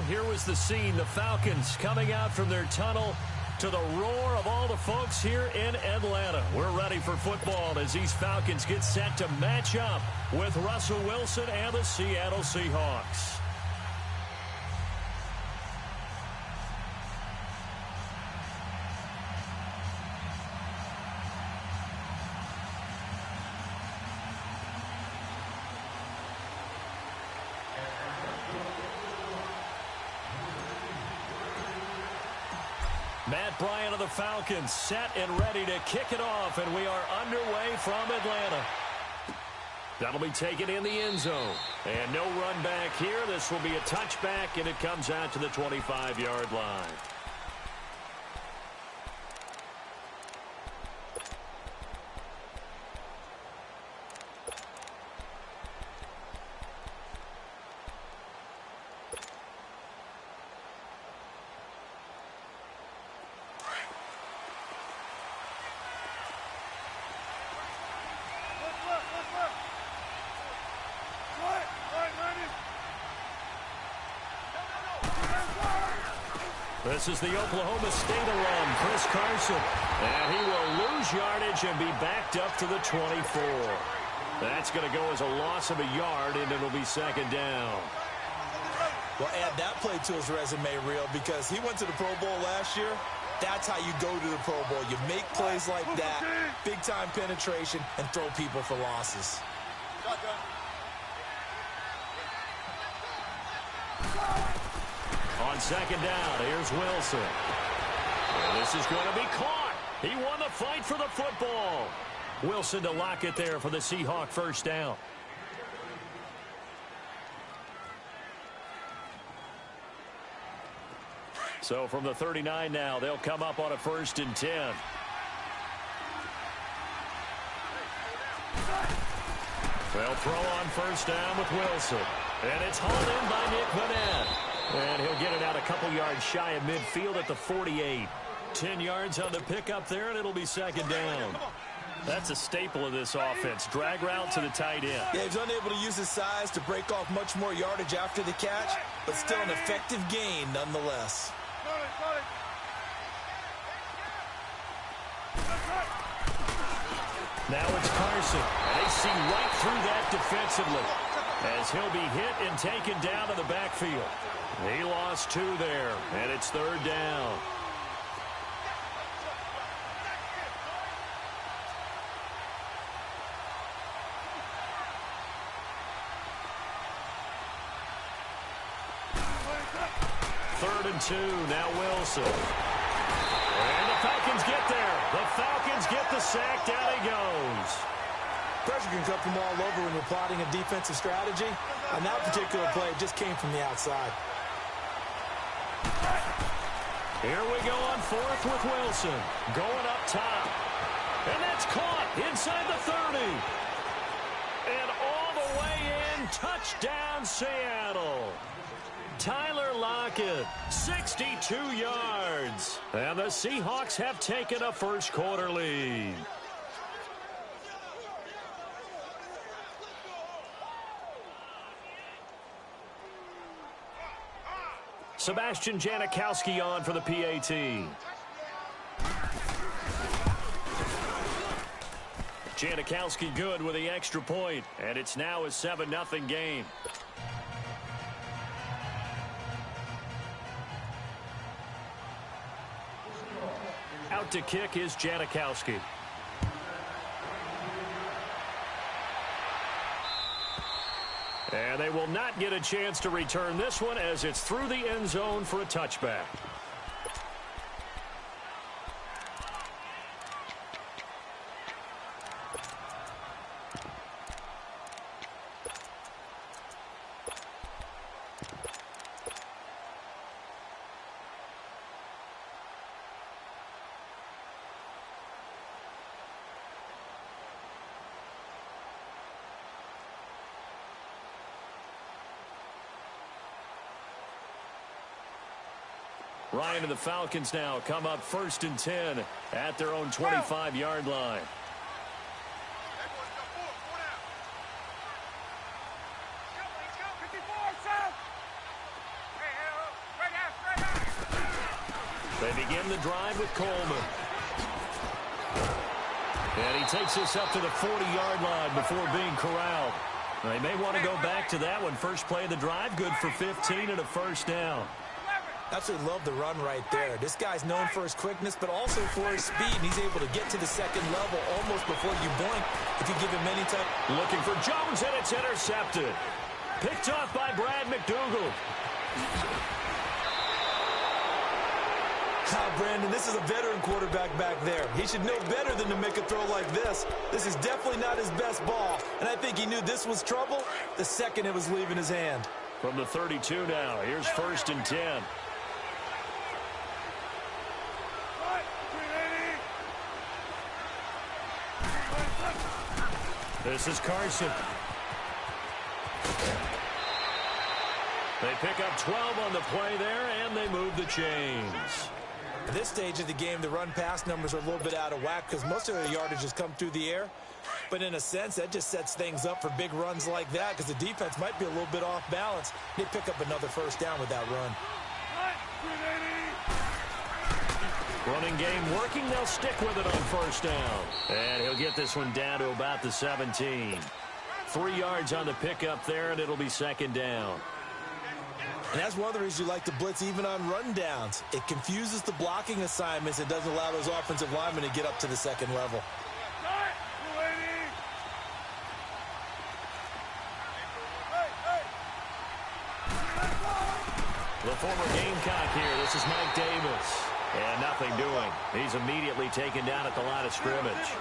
here was the scene. The Falcons coming out from their tunnel to the roar of all the folks here in Atlanta. We're ready for football as these Falcons get set to match up with Russell Wilson and the Seattle Seahawks. Matt Bryant of the Falcons set and ready to kick it off, and we are underway from Atlanta. That'll be taken in the end zone. And no run back here. This will be a touchback, and it comes out to the 25-yard line. This is the Oklahoma State alum, Chris Carson. And he will lose yardage and be backed up to the 24. That's going to go as a loss of a yard, and it'll be second down. Well, add that play to his resume, Real, because he went to the Pro Bowl last year. That's how you go to the Pro Bowl. You make plays like that, big-time penetration, and throw people for losses. On second down, here's Wilson. And this is going to be caught. He won the fight for the football. Wilson to lock it there for the Seahawk first down. So from the 39 now, they'll come up on a 1st and 10. They'll throw on first down with Wilson. And it's hauled in by Nick Vanette. And he'll get it out a couple yards shy of midfield at the 48. 10 yards on the pickup there, and it'll be second down. That's a staple of this offense. Drag route to the tight end. Yeah, he's unable to use his size to break off much more yardage after the catch, but still an effective gain nonetheless. Now it's Carson. And they see right through that defensively as he'll be hit and taken down to the backfield. He lost 2 there, and it's third down. Third and 2, now Wilson. And the Falcons get there. The Falcons get the sack. Down he goes. Pressure can come from all over when you're plotting a defensive strategy. On that particular play, it just came from the outside. Here we go on 4th with Wilson. Going up top. And that's caught inside the 30. And all the way in. Touchdown, Seattle. Tyler Lockett, 62 yards. And the Seahawks have taken a first-quarter lead. Sebastian Janikowski on for the PAT. Janikowski good with the extra point, and it's now a 7-0 game. Out to kick is Janikowski. And they will not get a chance to return this one as it's through the end zone for a touchback. Ryan and the Falcons now come up 1st and 10 at their own 25-yard line. They begin the drive with Coleman. And he takes this up to the 40-yard line before being corralled. They may want to go back to that one. First play of the drive, good for 15 and a first down. Absolutely love the run right there. This guy's known for his quickness, but also for his speed. And he's able to get to the second level almost before you blink if you give him any time. Looking for Jones, and it's intercepted. Picked off by Brad McDougal. Brandon, this is a veteran quarterback back there. He should know better than to make a throw like this. This is definitely not his best ball, and I think he knew this was trouble the second it was leaving his hand. From the 32 now, here's 1st and 10. This is Carson. They pick up 12 on the play there, and they move the chains. At this stage of the game, the run-pass numbers are a little bit out of whack because most of the yardage has come through the air. But in a sense, that just sets things up for big runs like that because the defense might be a little bit off balance. They pick up another first down with that run. Running game working. They'll stick with it on first down. And he'll get this one down to about the 17. 3 yards on the pickup there, and it'll be 2nd down. And that's one of the reasons you like to blitz even on rundowns. It confuses the blocking assignments and doesn't allow those offensive linemen to get up to the second level. The former Gamecock here. This is Mike Davis. And nothing doing. He's immediately taken down at the line of scrimmage.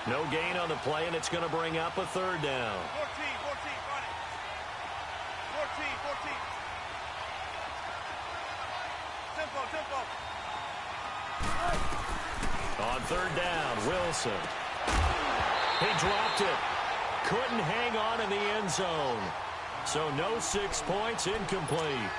No gain on the play, and it's going to bring up a 3rd down. 14. Tempo. On 3rd down, Wilson. He dropped it. Couldn't hang on in the end zone. So no 6 points, incomplete.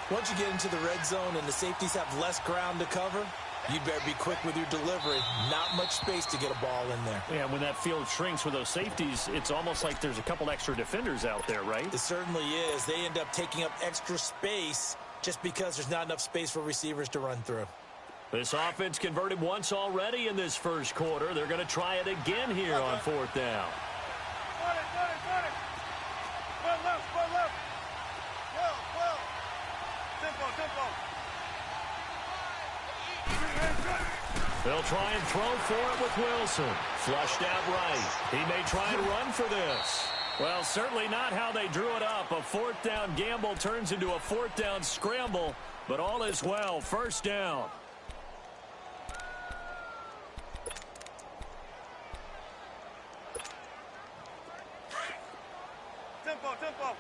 Once you get into the red zone and the safeties have less ground to cover, you better be quick with your delivery. Not much space to get a ball in there. Yeah, when that field shrinks with those safeties, it's almost like there's a couple extra defenders out there, right? It certainly is. They end up taking up extra space just because there's not enough space for receivers to run through. This offense converted once already in this first quarter. They're going to try it again here on 4th down. One left. Well. Tempo. They'll try and throw for it with Wilson. Flushed out right. He may try and run for this. Well, certainly not how they drew it up. A 4th down gamble turns into a 4th down scramble, but all is well. 1st down. Tempo.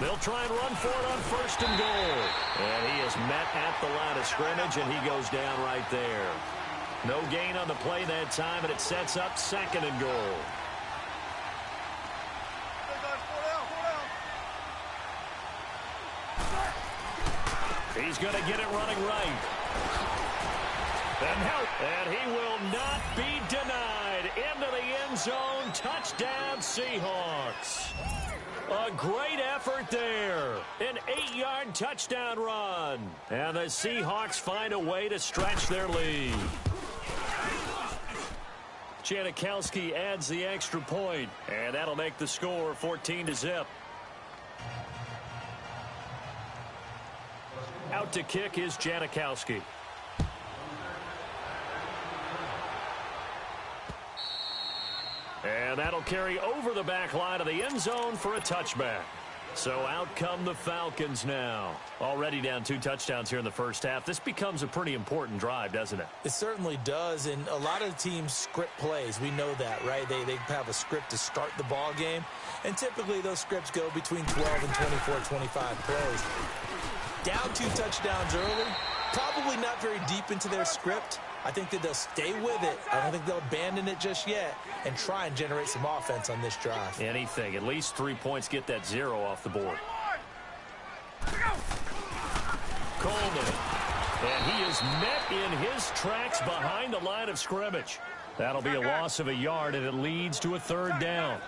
They'll try and run for it on 1st and goal. And he is met at the line of scrimmage, and he goes down right there. No gain on the play that time, and it sets up 2nd and goal. He's going to get it running right. And he will not be denied. Into the end zone. Touchdown, Seahawks. A great effort there. An 8-yard touchdown run. And the Seahawks find a way to stretch their lead. Janikowski adds the extra point, and that'll make the score 14-0. Out to kick is Janikowski. And that'll carry over the back line of the end zone for a touchback. So out come the Falcons now. Already down 2 touchdowns here in the first half. This becomes a pretty important drive, doesn't it? It certainly does, and a lot of teams script plays. We know that, right? They have a script to start the ball game, and typically those scripts go between 12 and 24, 25 plays. Down 2 touchdowns early, probably not very deep into their script. I think that they'll stay with it. I don't think they'll abandon it just yet and try and generate some offense on this drive. Anything. At least 3 points, get that 0 off the board. Coleman. And he is met in his tracks behind the line of scrimmage. That'll be a loss of a yard, and it leads to a third down.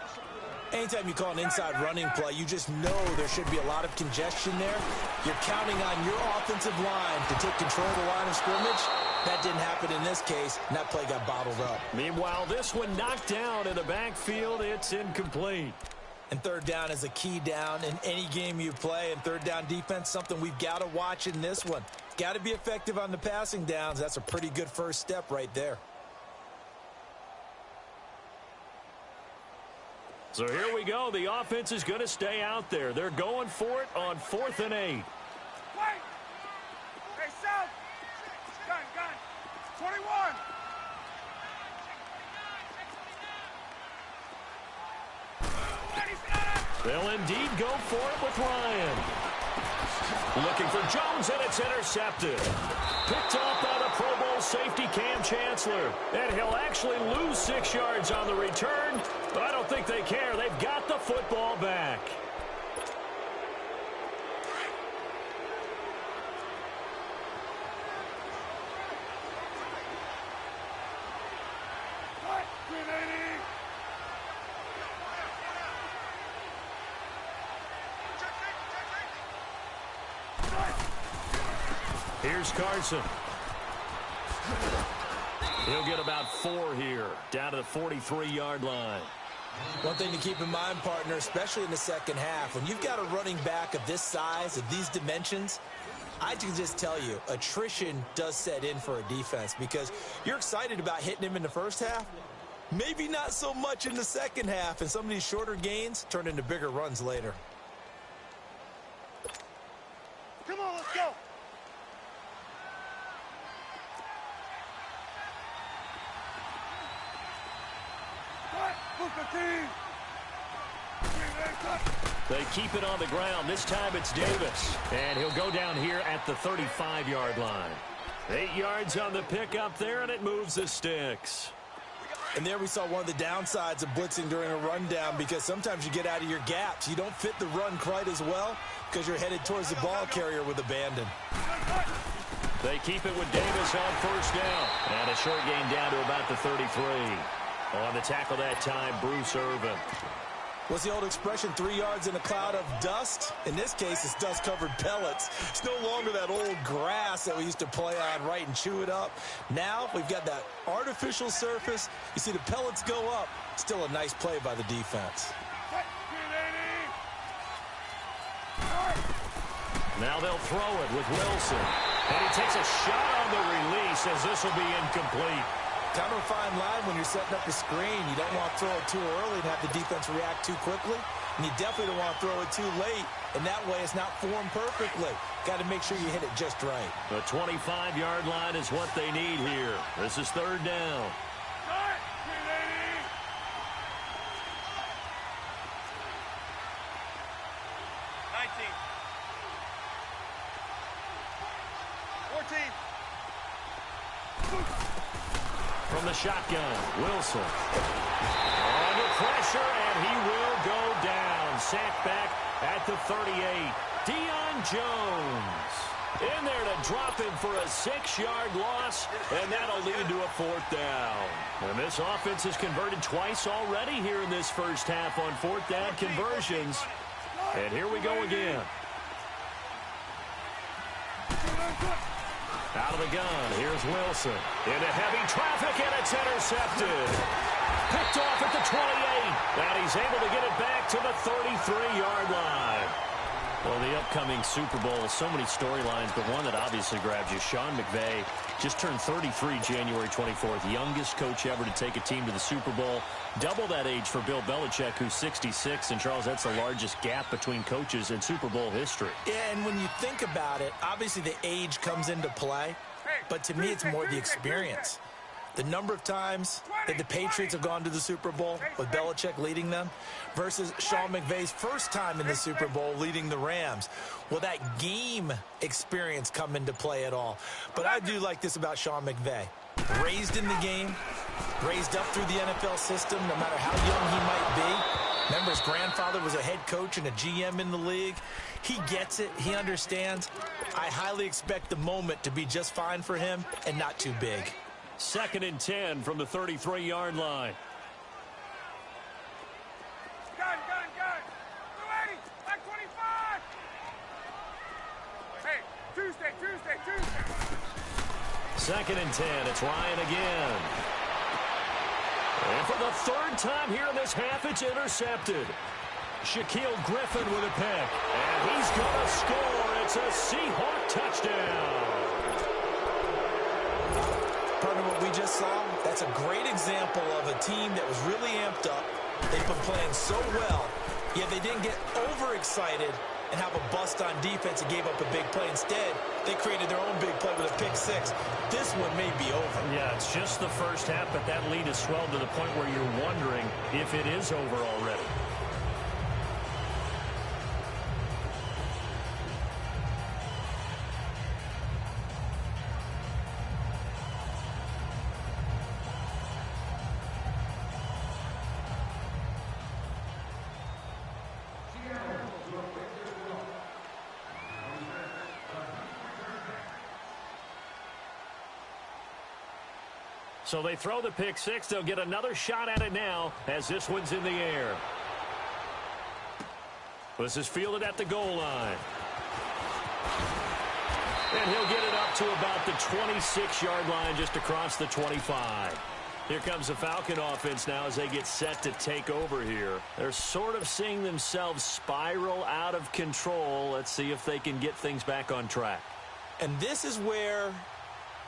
Anytime you call an inside running play, you just know there should be a lot of congestion there. You're counting on your offensive line to take control of the line of scrimmage. That didn't happen in this case, and that play got bottled up. Meanwhile, this one knocked down in the backfield. It's incomplete. And third down is a key down in any game you play. And third down defense, something we've got to watch in this one. Got to be effective on the passing downs. That's a pretty good first step right there. So here we go. The offense is going to stay out there. They're going for it on 4th and 8. Wait! Hey, South! Gun! 21! They'll indeed go for it with Ryan. Looking for Jones, and it's intercepted. Picked off by the Pro Bowl safety Cam Chancellor. And he'll actually lose 6 yards on the return, but I don't think they care. They've got the football back. Here's Carson. He'll get about 4 here, down to the 43-yard line. One thing to keep in mind, partner, especially in the second half, when you've got a running back of this size, of these dimensions, I can just tell you, attrition does set in for a defense because you're excited about hitting him in the first half, maybe not so much in the second half, and some of these shorter gains turn into bigger runs later. Come on, let's go! They keep it on the ground. This time it's Davis. And he'll go down here at the 35-yard line. 8 yards on the pickup there, and it moves the sticks. And there we saw one of the downsides of blitzing during a rundown because sometimes you get out of your gaps. You don't fit the run quite as well because you're headed towards the ball carrier with abandon. They keep it with Davis on first down. And a short gain down to about the 33. On the tackle that time, Bruce Irvin. What's the old expression, 3 yards in a cloud of dust? In this case, it's dust-covered pellets. It's no longer that old grass that we used to play on, right, and chew it up. Now we've got that artificial surface. You see the pellets go up. Still a nice play by the defense. Now they'll throw it with Wilson. And he takes a shot on the release as this will be incomplete. Kind of a fine line when you're setting up the screen. You don't want to throw it too early and have the defense react too quickly. And you definitely don't want to throw it too late. And that way it's not formed perfectly. Got to make sure you hit it just right. The 25-yard line is what they need here. This is third down. 14. From the shotgun, Wilson. Under pressure, and he will go down. Sacked back at the 38. Deion Jones in there to drop him for a 6-yard loss, and that'll lead to a fourth down. And this offense has converted twice already here in this first half on fourth down conversions. And here we go again. Out of the gun, here's Wilson. Into heavy traffic, and it's intercepted. Picked off at the 28, and he's able to get it back to the 33-yard line. Well, the upcoming Super Bowl, so many storylines, but one that obviously grabs you. Sean McVay just turned 33 January 24th, youngest coach ever to take a team to the Super Bowl. Double that age for Bill Belichick, who's 66. And, Charles, that's the largest gap between coaches in Super Bowl history. Yeah, and when you think about it, obviously the age comes into play. But to me, it's more the experience. The number of times that the Patriots have gone to the Super Bowl with Belichick leading them versus Sean McVay's first time in the Super Bowl leading the Rams. Will that game experience come into play at all? But I do like this about Sean McVay. Raised in the game, raised up through the NFL system, no matter how young he might be. Remember, his grandfather was a head coach and a GM in the league. He gets it. He understands. I highly expect the moment to be just fine for him and not too big. 2nd and 10 from the 33-yard line. Gun. 280. Like 25. Hey, Tuesday. 2nd and 10. It's Ryan again. And for the 3rd time here in this half, it's intercepted. Shaquille Griffin with a pick. And he's going to score. It's a Seahawk touchdown. Partner, what we just saw, that's a great example of a team that was really amped up. They've been playing so well, yet they didn't get overexcited and have a bust on defense and gave up a big play. Instead, they created their own big play with a pick six. This one may be over. Yeah, it's just the first half, but that lead has swelled to the point where you're wondering if it is over already. So they throw the pick six. They'll get another shot at it now as this one's in the air. This is fielded at the goal line. And he'll get it up to about the 26-yard line, just across the 25. Here comes the Falcon offense now as they get set to take over here. They're sort of seeing themselves spiral out of control. Let's see if they can get things back on track. And this is where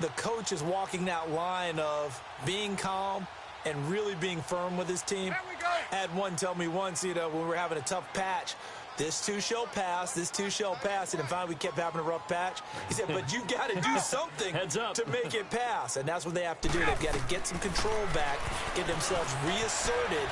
the coach is walking that line of being calm and really being firm with his team. There we go. I had one tell me once, when we were having a tough patch, this too shall pass, this too shall pass. And finally, we kept having a rough patch. He said, but you got to do something Heads up. to make it pass. And that's what they have to do. They've got to get some control back, get themselves reasserted,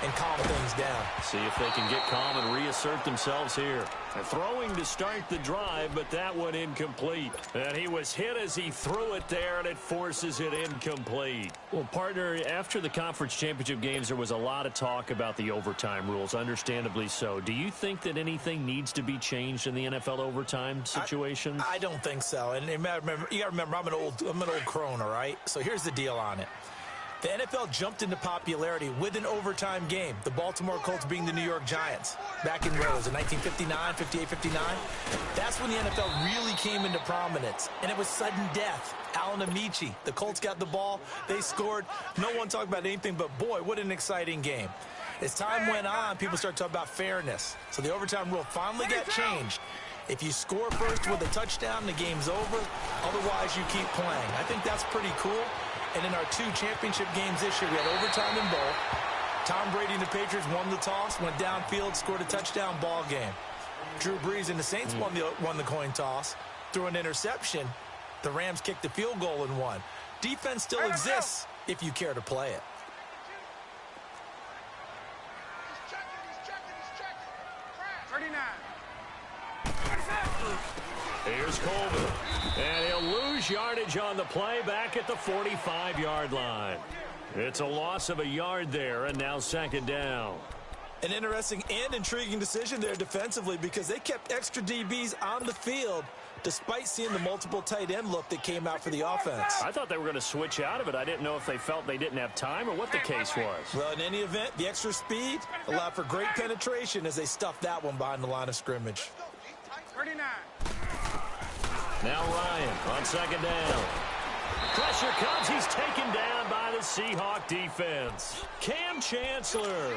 and calm things down. See if they can get calm and reassert themselves here. They're throwing to start the drive, but that one incomplete. And he was hit as he threw it there, and it forces it incomplete. Well, partner, after the conference championship games, there was a lot of talk about the overtime rules, understandably so. Do you think that anything needs to be changed in the NFL overtime situation? I don't think so. And you got to remember, I'm an old crone, all right? So here's the deal on it. The NFL jumped into popularity with an overtime game, the Baltimore Colts being the New York Giants. Back in, what was it, 1959, 58, 59? That's when the NFL really came into prominence, and it was sudden death. Alan Amici, the Colts got the ball, they scored. No one talked about anything, but boy, what an exciting game. As time went on, people started talking about fairness. So the overtime rule finally got changed. If you score first with a touchdown, the game's over. Otherwise, you keep playing. I think that's pretty cool. And in our 2 championship games this year, we had overtime in both. Tom Brady and the Patriots won the toss, went downfield, scored a touchdown, ball game. Drew Brees and the Saints won the coin toss, threw an interception. The Rams kicked the field goal and won. Defense still exists if you care to play it. Here's Colvin. And he'll lose yardage on the play back at the 45-yard line. It's a loss of a yard there, and now 2nd down. An interesting and intriguing decision there defensively because they kept extra DBs on the field despite seeing the multiple tight end look that came out for the offense. I thought they were going to switch out of it. I didn't know if they felt they didn't have time or what the case was. Well, in any event, the extra speed allowed for great penetration as they stuffed that one behind the line of scrimmage. 39. Now Ryan on 2nd down. Pressure comes. He's taken down by the Seahawk defense. Cam Chancellor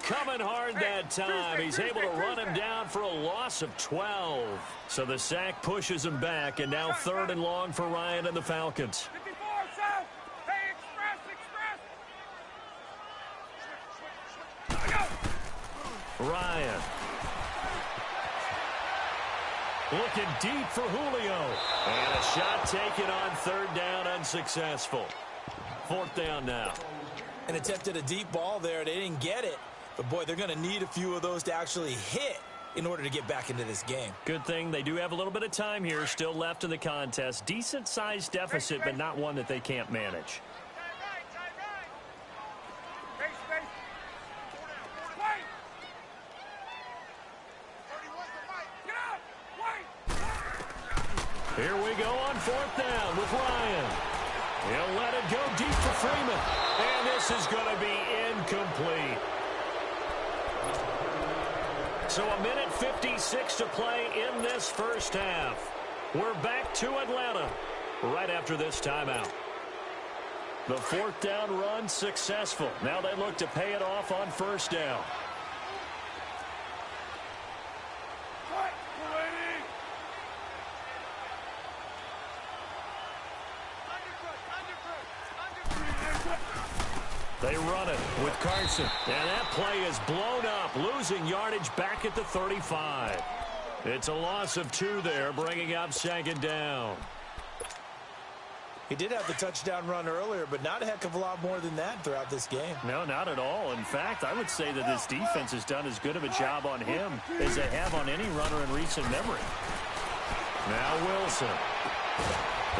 coming hard that time. He's able to run him down for a loss of 12. So the sack pushes him back, and now 3rd and long for Ryan and the Falcons. 54, south. Hey, express. Ryan. Looking deep for Julio. And a shot taken on 3rd down, unsuccessful. 4th down now. And attempted a deep ball there. They didn't get it. But, boy, they're going to need a few of those to actually hit in order to get back into this game. Good thing they do have a little bit of time here still left in the contest. Decent-sized deficit, but not one that they can't manage. Get out! Here we go on 4th down with Ryan. He'll let it go deep for Freeman. And this is going to be incomplete. So a minute 56 to play in this first half. We're back to Atlanta right after this timeout. The fourth down run successful. Now they look to pay it off on first down. They run it with Carson. And that play is blown up, losing yardage back at the 35. It's a loss of 2 there, bringing up second down. He did have the touchdown run earlier, but not a heck of a lot more than that throughout this game. No, not at all. In fact, I would say that this defense has done as good of a job on him as they have on any runner in recent memory. Now Wilson.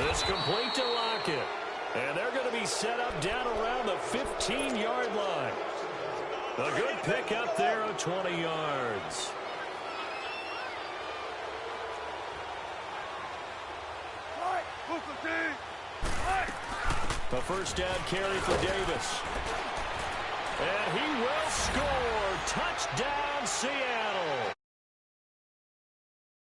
It's complete to Lockett. And they're going to be set up down around the 15-yard line. A good pick up there of 20 yards. A first down carry for Davis. And he will score. Touchdown, Seattle.